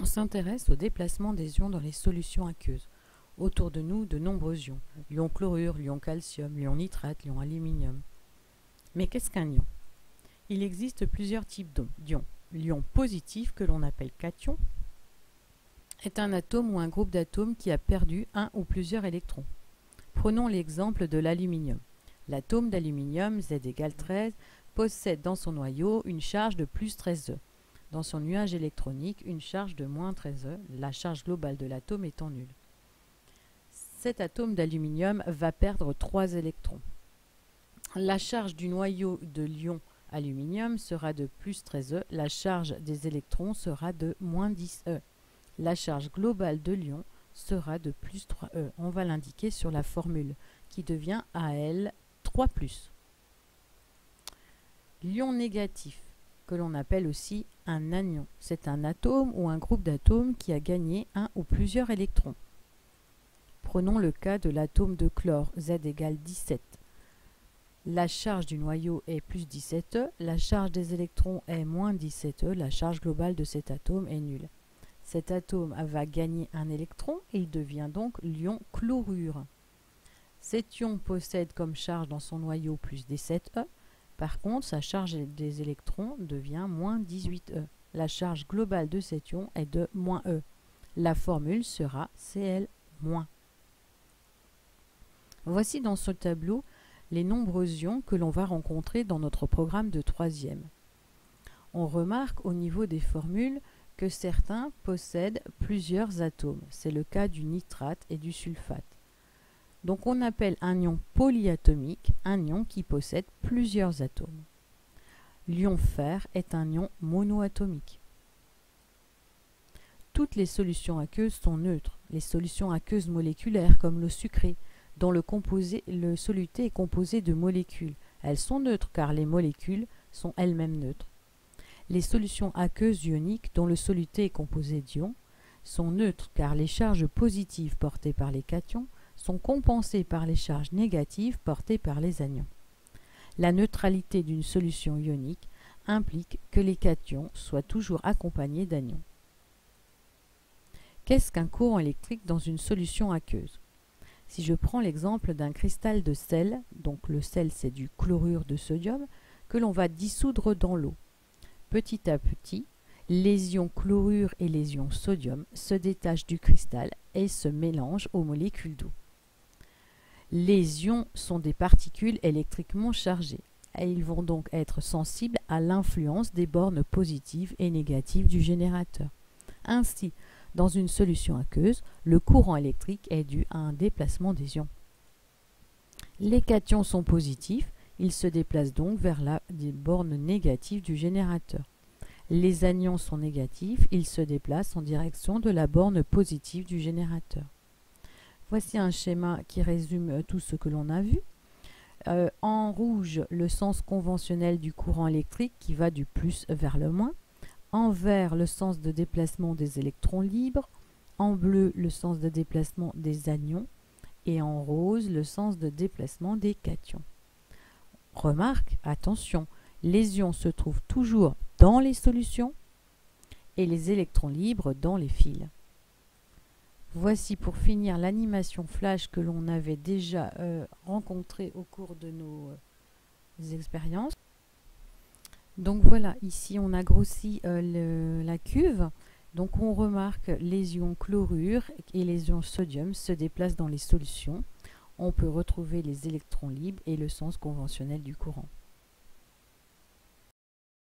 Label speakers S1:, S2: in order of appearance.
S1: On s'intéresse au déplacement des ions dans les solutions aqueuses. Autour de nous, de nombreux ions. Ion chlorure, ion calcium, ion nitrate, ion aluminium. Mais qu'est-ce qu'un ion? Il existe plusieurs types d'ions. L'ion positif, que l'on appelle cation, est un atome ou un groupe d'atomes qui a perdu un ou plusieurs électrons. Prenons l'exemple de l'aluminium. L'atome d'aluminium, Z égale 13, possède dans son noyau une charge de plus 13e. Dans son nuage électronique, une charge de moins 13e, la charge globale de l'atome étant nulle. Cet atome d'aluminium va perdre 3 électrons. La charge du noyau de l'ion aluminium sera de plus 13e, la charge des électrons sera de moins 10e. La charge globale de l'ion sera de plus 3e. On va l'indiquer sur la formule qui devient Al 3+. L'ion négatif, que l'on appelle aussi un anion, c'est un atome ou un groupe d'atomes qui a gagné un ou plusieurs électrons. Prenons le cas de l'atome de chlore, Z égale 17. La charge du noyau est plus 17e, la charge des électrons est moins 17e, la charge globale de cet atome est nulle. Cet atome va gagner un électron et il devient donc l'ion chlorure. Cet ion possède comme charge dans son noyau plus 17e, par contre sa charge des électrons devient moins 18e. La charge globale de cet ion est de moins e. La formule sera Cl-. Voici dans ce tableau les nombreux ions que l'on va rencontrer dans notre programme de 3e. On remarque au niveau des formules que certains possèdent plusieurs atomes. C'est le cas du nitrate et du sulfate. Donc on appelle un ion polyatomique un ion qui possède plusieurs atomes. L'ion fer est un ion monoatomique. Toutes les solutions aqueuses sont neutres. Les solutions aqueuses moléculaires comme l'eau sucrée, dont le soluté est composé de molécules. Elles sont neutres car les molécules sont elles-mêmes neutres. Les solutions aqueuses ioniques dont le soluté est composé d'ions sont neutres car les charges positives portées par les cations sont compensées par les charges négatives portées par les anions. La neutralité d'une solution ionique implique que les cations soient toujours accompagnés d'anions. Qu'est-ce qu'un courant électrique dans une solution aqueuse? Si je prends l'exemple d'un cristal de sel, donc le sel c'est du chlorure de sodium, que l'on va dissoudre dans l'eau. Petit à petit, les ions chlorure et les ions sodium se détachent du cristal et se mélangent aux molécules d'eau. Les ions sont des particules électriquement chargées et ils vont donc être sensibles à l'influence des bornes positives et négatives du générateur. Ainsi, dans une solution aqueuse, le courant électrique est dû à un déplacement des ions. Les cations sont positifs, ils se déplacent donc vers la borne négative du générateur. Les anions sont négatifs, ils se déplacent en direction de la borne positive du générateur. Voici un schéma qui résume tout ce que l'on a vu. En rouge, le sens conventionnel du courant électrique qui va du plus vers le moins. En vert, le sens de déplacement des électrons libres. En bleu, le sens de déplacement des anions. Et en rose, le sens de déplacement des cations. Remarque, attention, les ions se trouvent toujours dans les solutions et les électrons libres dans les fils. Voici pour finir l'animation flash que l'on avait déjà rencontrée au cours de nos expériences. Donc voilà, ici on a grossi la cuve. Donc on remarque les ions chlorure et les ions sodium se déplacent dans les solutions. On peut retrouver les électrons libres et le sens conventionnel du courant.